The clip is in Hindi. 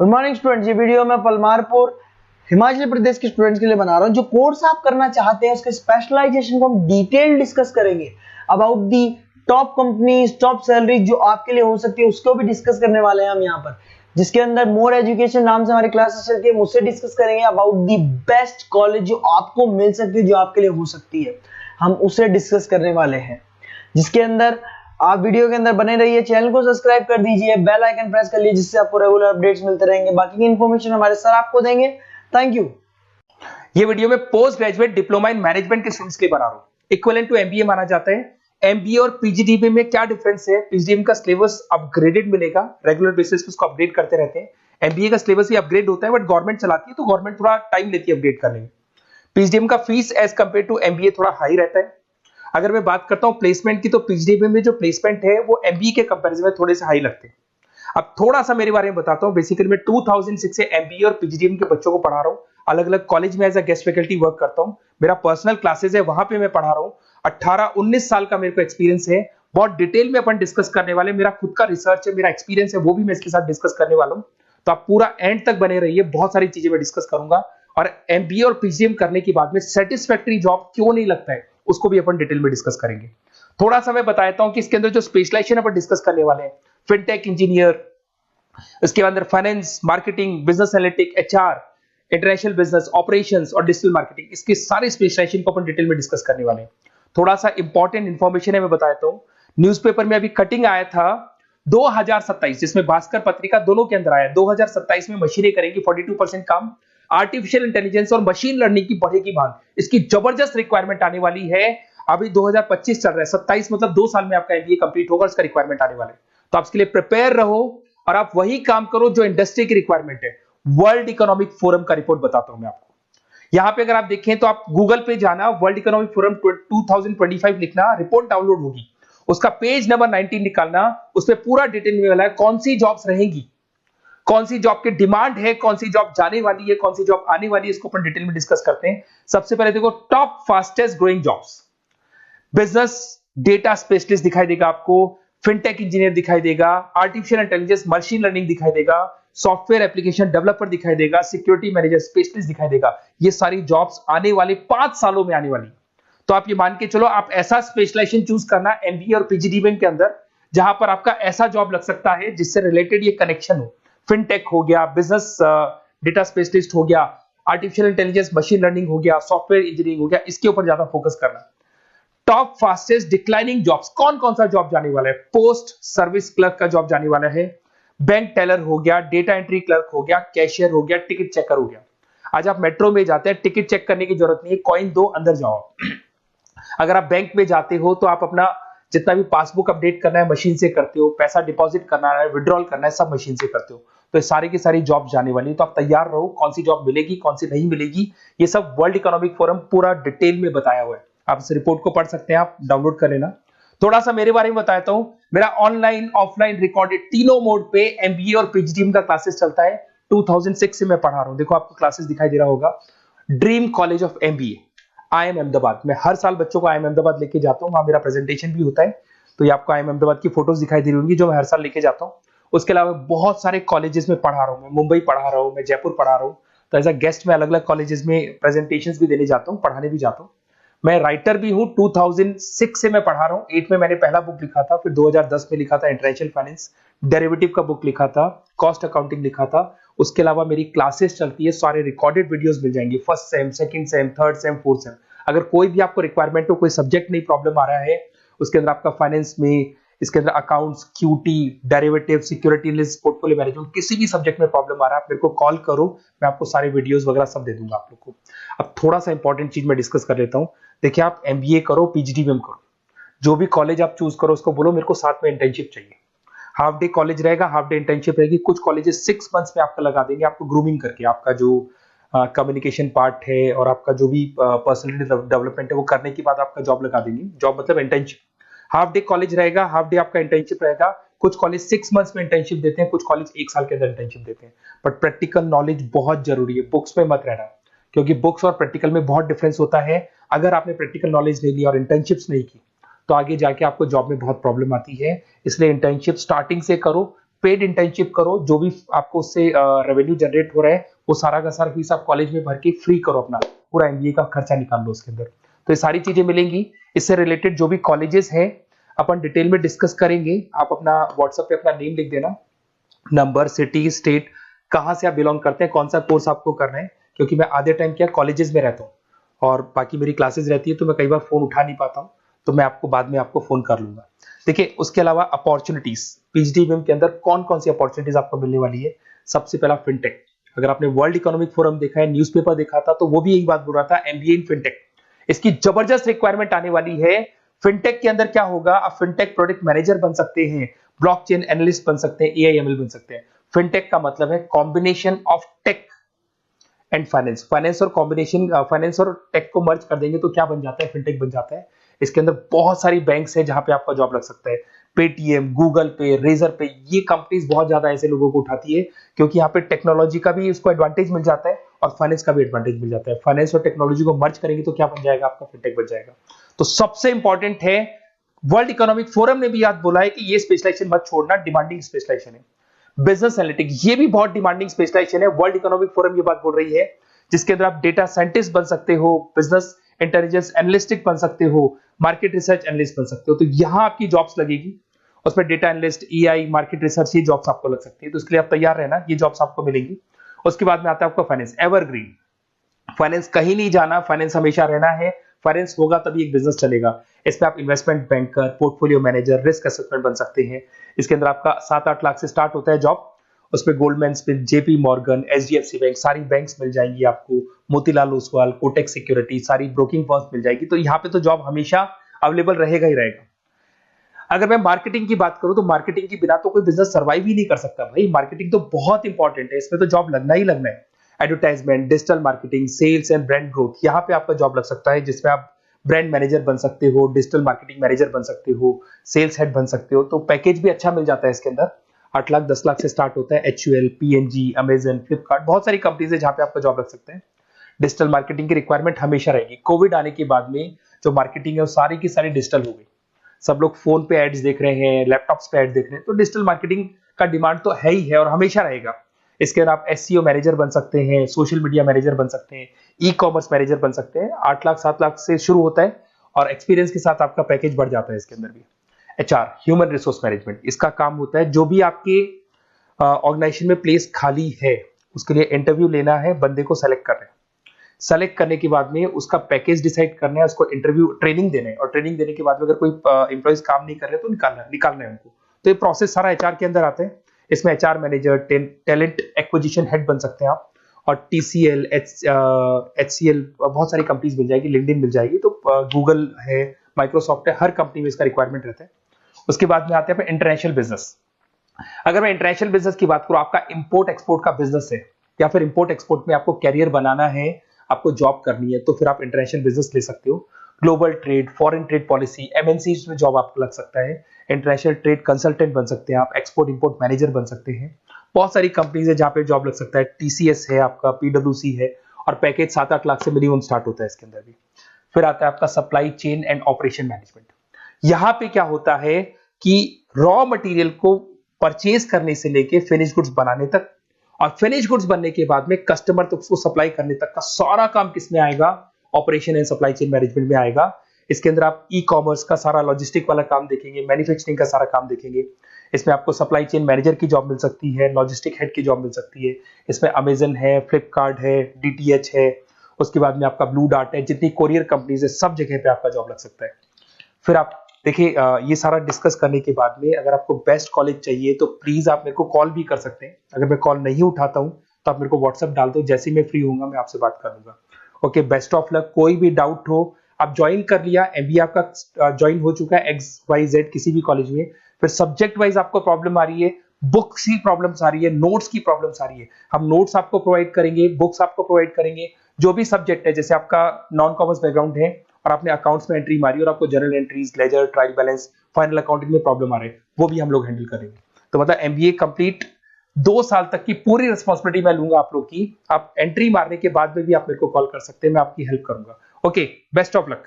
गुड मॉर्निंग स्टूडेंट्स, ये वीडियो मैं पलमारपुर हिमाचल प्रदेश के स्टूडेंट्स के लिए बना रहा हूँ। जो कोर्स आप करना चाहते हैं उसके स्पेशलाइजेशन को हम डिटेल डिस्कस करेंगे। About the top companies, top salary जो आपके लिए हो सकती है उसको भी डिस्कस करने वाले हैं हम यहाँ पर, जिसके अंदर मोर एजुकेशन नाम से हमारी क्लासेस चलती है, मुझसे डिस्कस करेंगे। अबाउट दी बेस्ट कॉलेज जो आपको मिल सकती है, जो आपके लिए हो सकती है, हम उसे डिस्कस करने वाले हैं। जिसके अंदर आप वीडियो के अंदर बने रहिए, चैनल को सब्सक्राइब कर दीजिए, बेल आइकन प्रेस कर लीजिए, जिससे आपको रेगुलर अपडेट्स मिलते रहेंगे। बाकी की इन्फॉर्मेशन हमारे सर आपको देंगे। Thank you. ये वीडियो में post graduate diploma in management के स्टूडेंट्स के लिए बना रहा हूं। इक्विवेलेंट टू एमबीए माना जाता है। एमबीए और पीजीडीबी में क्या डिफरेंस है? पीजीडीबी का सिलेबस अपग्रेडेड मिलेगा, रेगुलर बेसिस पे उसको अपडेट करते रहते हैं। एमबीए का सिलेबस भी अपग्रेड होता है, बट गवर्नमेंट चलाती है तो गवर्नमेंट थोड़ा टाइम लेती है अपडेट करने में। पीजीडीबी का fees as compared to MBA थोड़ा हाई रहता है। अगर मैं बात करता हूं प्लेसमेंट की, तो पीजीडीबी में जो प्लेसमेंट है वो एमबीए के कंपैरिजन में थोड़े से हाई लगते हैं। अब थोड़ा सा मेरे बारे में बताता हूं। बेसिकली मैं 2006 से एमबीए और पीजीडीएम के बच्चों को पढ़ा रहा हूं। अलग अलग कॉलेज में as a guest faculty work करता हूं। मेरा पर्सनल क्लासेस है, वहां पे मैं पढ़ा रहा हूं। 18-19 साल का मेरे को एक्सपीरियंस है। बहुत डिटेल में अपन डिस्कस करने वाले। मेरा खुद का रिसर्च है, मेरा एक्सपीरियंस है, वो भी मैं इसके साथ डिस्कस करने वाला हूं। तो आप पूरा एंड तक बने रहिए, बहुत सारी चीजें मैं डिस्कस करूंगा। और एमबीए और पीजीडीएम करने के बाद में सेटिस्फैक्टरी जॉब क्यों नहीं लगता है, उसको भी अपन डिटेल में डिस्कस करेंगे। थोड़ा सा मैं बताता हूं कि इसके अंदर जो स्पेशलाइजेशन अपन डिस्कस करने वाले हैं, फिनटेक इंजीनियर, इसके अंदर finance, marketing, business analytic, HR, international business, operations और डिजिटल मार्केटिंग, इसके सारे स्पेशलाइजेशन को अपन डिटेल में डिस्कस करने वाले हैं। थोड़ा सा इंपॉर्टेंट इंफॉर्मेशन है, मैं बताता हूं। न्यूज़पेपर में अभी कटिंग आया था 2027, जिसमें भास्कर पत्रिका दोनों के अंदर आया। 2027 में मशीनें करेंगी 42% काम। आर्टिफिशियल इंटेलिजेंस और मशीन लर्निंग की बढ़ेगी मांग। इसकी जबरदस्त रिक्वायरमेंट आने वाली है। अभी 2025 चल रहा है, 27 मतलब 2 साल में आपका एमबीए कंप्लीट होगा, उसका रिक्वायरमेंट आने वाला है। तो आप इसके लिए प्रिपेयर रहो और आप वही काम करो जो इंडस्ट्री की रिक्वायरमेंट है। वर्ल्ड इकोनॉमिक फोरम का रिपोर्ट बताता हूं मैं आपको। यहां पे अगर आप देखें तो आप गूगल पे जाना, वर्ल्ड इकोनॉमिक फोरम 2025 लिखना, रिपोर्ट डाउनलोड होगी। उसका पेज नंबर 19 निकालना, उसपे पूरा डिटेल में वाला है कौन सी जॉब्स रहेंगी, कौन सी जॉब की डिमांड है, कौन सी जॉब जाने वाली है, कौन सी जॉब आने वाली है। इसको अपन डिटेल में डिस्कस करते हैं। सबसे पहले देखो, top fastest growing jobs. Business data specialist दिखाई देगा आपको, फिनटेक इंजीनियर दिखाई देगा, आर्टिफिशियल इंटेलिजेंस मशीन लर्निंग दिखाई देगा, सॉफ्टवेयर एप्लीकेशन डेवलपर दिखाई देगा, सिक्योरिटी मैनेजर स्पेशलिस्ट दिखाई देगा। ये सारी जॉब्स आने वाले 5 सालों में आने वाली। तो आप ये मान के चलो, आप ऐसा स्पेशलाइजेशन चूज करना एमबीए और पीजीडीएम के अंदर, जहां पर आपका ऐसा जॉब लग सकता है जिससे रिलेटेड ये कनेक्शन हो। फिनटेक हो गया, बिजनेस डेटा स्पेशलिस्ट हो गया, आर्टिफिशियल इंटेलिजेंस मशीन लर्निंग हो गया, सॉफ्टवेयर इंजीनियरिंग हो गया, इसके ऊपर ज्यादा फोकस करना। टॉप फास्टेस्ट डिक्लाइनिंग जॉब्स, कौन कौन सा जॉब जाने वाला है? पोस्ट सर्विस क्लर्क का जॉब जाने वाला है, बैंक टेलर हो गया, डेटा एंट्री क्लर्क हो गया, कैशियर हो गया, टिकट चेकर हो गया। आज आप मेट्रो में जाते हैं, टिकट चेक करने की जरूरत नहीं है, कॉइन दो अंदर जाओ। अगर आप बैंक में जाते हो तो आप अपना जितना भी पासबुक अपडेट करना है मशीन से करते हो, पैसा डिपॉजिट करना है, विड्रॉल करना है, सब मशीन से करते हो। तो ये सारी की सारी जॉब जाने वाली है। तो आप तैयार रहो, कौन सी जॉब मिलेगी, कौन सी नहीं मिलेगी, ये सब वर्ल्ड इकोनॉमिक फोरम पूरा डिटेल में बताया हुआ है। आप इस रिपोर्ट को पढ़ सकते हैं, आप डाउनलोड कर लेना। थोड़ा सा मेरे बारे में बताता हूं। मेरा ऑनलाइन, ऑफलाइन, रिकॉर्डेड तीनों मोड पे एमबीए और पीजीडीएम का क्लासेस चलता है। 2006 से मैं पढ़ा रहा हूं। देखो आपको क्लासेस दिखाई दे रहा होगा, dream college of MBA, IIM Ahmedabad. मैं हर साल बच्चों को आईएम अहमदाबाद लेके जाता हूं, वहां मेरा प्रेजेंटेशन भी होता है। तो ये आपको आईएम अहमदाबाद की फोटोज दिखाई दे रही होंगी, जो मैं हर साल लेके जाता हूं। उसके अलावा बहुत सारे कॉलेजेस में पढ़ा रहा हूं। मैं मुंबई पढ़ा रहा हूं, मैं जयपुर पढ़ा रहा हूं। तो एज अ गेस्ट मैं अलग अलग कॉलेजेस में प्रेजेंटेशंस भी देने जाता हूं, पढ़ाने भी जाता हूं। मैं राइटर भी हूं। 2006 से मैं पढ़ा रहा हूं। 8 में मैंने पहला बुक लिखा था, फिर 2010 में लिखा था इंटरनेशनल फाइनेंस, डेरिवेटिव का बुक लिखा था, कॉस्ट अकाउंटिंग लिखा था। उसके अलावा मेरी क्लासेस चलती है, सारे रिकॉर्डेड वीडियोस मिल जाएंगे, first sem, second same, third same, fourth same. अगर कोई भी आपको रिक्वायरमेंट हो, कोई सब्जेक्ट नहीं प्रॉब्लम आ रहा है, उसके अंदर आपका फाइनेंस में, इसके अंदर accounts, QT, derivative, security list, portfolio management, किसी भी सब्जेक्ट में प्रॉब्लम आ रहा है, आप मेरे को कॉल करो, मैं आपको सारे वीडियोस वगैरह सब दे दूंगा आप लोग को। अब थोड़ा सा इंपॉर्टेंट चीज मैं डिस्कस कर लेता हूं। देखिए, आप एमबीए करो, पीजीडीएम करो, जो भी कॉलेज आप चूज करो, उसको बोलो मेरे को साथ में इंटर्नशिप चाहिए। हाफ डे कॉलेज रहेगा, हाफ डे इंटर्नशिप रहेगी। कुछ कॉलेजेस 6 मंथ्स में आपका लगा देंगे, आपको ग्रूमिंग करके, आपका जो कम्युनिकेशन पार्ट है और आपका जो भी पर्सनैलिटी डेवलपमेंट है वो करने के बाद आपका जॉब लगा देंगे। जॉब मतलब इंटर्नशिप। हाफ डे कॉलेज रहेगा, हाफ डे आपका इंटर्नशिप रहेगा। कुछ कॉलेज 6 मंथ्स में इंटर्नशिप देते हैं, कुछ कॉलेज 1 साल के अंदर इंटर्नशिप देते हैं। बट प्रैक्टिकल नॉलेज बहुत जरूरी है, बुक्स में मत रहना, क्योंकि बुक्स और प्रैक्टिकल में बहुत डिफरेंस होता है। अगर आपने प्रैक्टिकल नॉलेज नहीं ली और इंटर्नशिप्स नहीं की, तो आगे जाके आपको जॉब में बहुत प्रॉब्लम आती है। इसलिए इंटर्नशिप स्टार्टिंग से करो, पेड इंटर्नशिप करो, जो भी आपको उससे रेवेन्यू जनरेट हो रहा है वो सारा का सारा फीस आप कॉलेज में भर के फ्री करो, अपना पूरा एमबीए का खर्चा निकाल लो उसके अंदर। तो ये सारी चीजें मिलेंगी। इससे रिलेटेड जो भी कॉलेजेस हैं अपन डिटेल में डिस्कस करेंगे। आप अपना व्हाट्सएप पे अपना नेम लिख देना, नंबर, सिटी, स्टेट, कहाँ से आप बिलोंग करते हैं, कौन सा कोर्स आपको करना है, क्योंकि मैं आधे टाइम क्या कॉलेजेस में रहता हूँ और बाकी मेरी क्लासेस रहती है, तो मैं कई बार फोन उठा नहीं पाता हूँ, तो मैं आपको बाद में आपको फोन कर लूंगा। देखिए उसके अलावा अपॉर्चुनिटीज पीजीडीबीएम के अंदर कौन कौन सी अपॉर्चुनिटीज आपको मिलने वाली है। सबसे पहला फिनटेक। अगर आपने वर्ल्ड इकोनॉमिक फोरम देखा है, न्यूज़पेपर देखा था, तो वो भी यही बात बोल रहा था, एमबीए इन फिनटेक। इसकी जबरदस्त रिक्वायरमेंट आने वाली है। फिनटेक के अंदर क्या होगा, आप फिनटेक प्रोडक्ट मैनेजर बन सकते हैं, ब्लॉकचेन एनालिस्ट बन सकते हैं, एआईएमएल बन सकते हैं। फिनटेक का मतलब है combination of tech and finance. Finance और कॉम्बिनेशन, फाइनेंस और टेक को मर्ज कर देंगे तो क्या बन जाता है, फिनटेक बन जाता है। इसके अंदर बहुत सारी बैंक्स है जहां पे आपका जॉब लग सकता है। पेटीएम, गूगल पे, रेजर पे, ये कंपनीज बहुत ज्यादा ऐसे लोगों को उठाती है, क्योंकि यहाँ पे टेक्नोलॉजी का भी इसको एडवांटेज मिल जाता है और फाइनेंस का भी एडवांटेज मिल जाता है। फाइनेंस और टेक्नोलॉजी को मर्ज करेंगे तो क्या बन जाएगा, आपका फिनटेक बन जाएगा। तो सबसे इंपॉर्टेंट है, वर्ल्ड इकोनॉमिक फोरम ने भी याद बोला है कि ये स्पेशलाइजेशन मत छोड़ना, डिमांडिंग स्पेशलाइजेशन है। बिजनेस एनालिटिक्स ये भी बहुत डिमांडिंग स्पेशलाइजेशन है। वर्ल्ड इकोनॉमिक फोरम ये बात बोल रही है, जिसके अंदर आप डेटा साइंटिस्ट बन सकते हो, बिजनेस इंटेलिजेंस एनालिस्टिक बन सकते हो, मार्केट रिसर्च एनालिस्ट बन सकते हो। तो यहां आपकी जॉब्स लगेगी, उसमें data analyst, EI, market research, ये जॉब्स आपको लग सकती है। तो इसके लिए आप तैयार रहना, ये जॉब्स आपको मिलेंगी। उसके बाद में आता है आपका फाइनेंस, एवरग्रीन। फाइनेंस कहीं नहीं जाना, फाइनेंस हमेशा रहना है। फाइनेंस होगा तभी एक बिजनेस चलेगा। इसमें आप investment banker, portfolio manager, risk assessment बन सकते हैं। इसके अंदर आपका 7-8 लाख से स्टार्ट होता है जॉब। उसमें Goldman Smith, JP Morgan, HDFC bank, सारी बैंक्स मिल जाएंगी आपको, मोतीलाल ओसवाल, कोटक सिक्योरिटी, सारी ब्रोकिंग फर्म्स मिल जाएगी। तो यहाँ पे तो जॉब हमेशा अवेलेबल रहेगा ही रहेगा। अगर मैं मार्केटिंग की बात करूं तो मार्केटिंग के बिना तो कोई बिजनेस सर्वाइव ही नहीं कर सकता भाई। मार्केटिंग तो बहुत इंपॉर्टेंट है, इसमें तो जॉब लगना ही लगना है। Advertisement, digital marketing, sales and brand growth, यहाँ पे आपका जॉब लग सकता है, जिसमें आप ब्रांड मैनेजर बन सकते हो, डिजिटल मार्केटिंग मैनेजर बन सकते हो, सेल्स हेड बन सकते हो। तो पैकेज भी अच्छा मिल जाता है इसके अंदर, 8 लाख 10 लाख से स्टार्ट होता है। एचयूएल, पीएनजी, अमेजन, फ्लिपकार्ट, बहुत सारी कंपनीज है जहां पे आपका जॉब लग सकते हैं। डिजिटल मार्केटिंग की रिक्वायरमेंट हमेशा रहेगी। कोविड आने के बाद में जो मार्केटिंग है वो सारी की सारी डिजिटल हो गई। सब लोग फोन पे एड्स देख रहे हैं, लैपटॉप्स पे एड्स देख रहे हैं, तो डिजिटल मार्केटिंग का डिमांड तो है ही है और हमेशा रहेगा। इसके अंदर आप एसईओ मैनेजर बन सकते हैं, सोशल मीडिया मैनेजर बन सकते हैं, ई कॉमर्स मैनेजर बन सकते हैं। 8 लाख 7 लाख से शुरू होता है और एक्सपीरियंस के साथ आपका पैकेज बढ़ जाता है इसके अंदर भी। एचआर, ह्यूमन रिसोर्स मैनेजमेंट, इसका काम होता है जो भी आपके ऑर्गेनाइजेशन में प्लेस खाली है उसके लिए इंटरव्यू लेना है, बंदे को सेलेक्ट करना है। सेलेक्ट करने के बाद में उसका पैकेज डिसाइड करना है, उसको इंटरव्यू ट्रेनिंग देना है और ट्रेनिंग देने के बाद में अगर कोई एम्प्लॉइज काम नहीं कर रहे तो निकालना है उनको। तो ये प्रोसेस सारा एचआर के अंदर आता है। इसमें HR manager, talent acquisition head बन सकते हैं आप, और टीसीएल, एचसीएल, बहुत सारी कंपनीज मिल जाएगी, लिंक्डइन मिल जाएगी, तो गूगल है, माइक्रोसॉफ्ट है, हर कंपनी में इसका रिक्वायरमेंट रहता है। उसके बाद में आते हैं इंटरनेशनल बिजनेस। अगर मैं इंटरनेशनल बिजनेस की बात करूं, आपका इंपोर्ट एक्सपोर्ट का बिजनेस है या फिर इंपोर्ट एक्सपोर्ट में आपको कैरियर बनाना है, आपको जॉब करनी है, तो फिर आप इंटरनेशनल बिजनेस ले सकते हो। Global trade, foreign trade policy, MNC में जॉब आपको लग सकता है। इंटरनेशनल ट्रेड कंसल्टेंट बन सकते हैं आप, एक्सपोर्ट इंपोर्ट मैनेजर बन सकते हैं। बहुत सारी कंपनीज है जहां पे जॉब लग सकता है। टीसीएस है आपका, पीडब्ल्यूसी है, और पैकेज 7-8 लाख से मिनिमम स्टार्ट होता है इसके अंदर भी। फिर आता है आपका supply chain and operation management. यहां पे क्या होता है कि रॉ मटेरियल को परचेज करने से लेके फिनिश गुड्स बनाने तक, और फिनिश गुड्स बनने के बाद में कस्टमर तक उसको सप्लाई करने तक का सारा काम किसमें आएगा, operation and supply chain management में आएगा। इसके अंदर आप ई कॉमर्स का सारा लॉजिस्टिक वाला काम देखेंगे, मैन्युफैक्चरिंग का सारा काम देखेंगे। इसमें आपको सप्लाई चेन मैनेजर की जॉब मिल सकती है, लॉजिस्टिक हेड की जॉब मिल सकती है। इसमें अमेजन है, फ्लिपकार्ट है, डीटीएच है, उसके बाद में आपका ब्लू डार्ट है, जितनी कोरियर कंपनीज है सब जगह पे आपका जॉब लग सकता है। फिर आप देखिए, ये सारा डिस्कस करने के बाद में अगर आपको बेस्ट कॉलेज चाहिए तो प्लीज आप मेरे को कॉल भी कर सकते हैं। अगर मैं कॉल नहीं उठाता हूं तो आप मेरे को व्हाट्सएप डाल दो, जैसे ही मैं फ्री होऊंगा मैं आपसे बात कर लूंगा। Okay, best of luck. कोई भी डाउट हो, आप ज्वाइन कर लिया, एमबीए आपका ज्वाइन हो चुका है XYZ किसी भी कॉलेज में, फिर सब्जेक्ट वाइज आपको प्रॉब्लम आ रही है, बुक्स की प्रॉब्लम्स आ रही है, नोट्स की प्रॉब्लम्स आ रही है, हम नोट्स आपको प्रोवाइड करेंगे, बुक्स आपको प्रोवाइड करेंगे। जो भी सब्जेक्ट है, जैसे आपका नॉन कॉमर्स बैकग्राउंड है और आपने अकाउंट्स में एंट्री मारी और आपको general entries, ledger, trial balance, final accounting में प्रॉब्लम आ रहे हैं, वो भी हम लोग हैंडल करेंगे। तो मतलब एमबीए कंप्लीट 2 साल तक की पूरी रिस्पॉन्सिबिलिटी मैं लूंगा आप लोग की। आप एंट्री मारने के बाद में भी आप मेरे को कॉल कर सकते हैं, मैं आपकी हेल्प करूंगा। Okay, best of luck.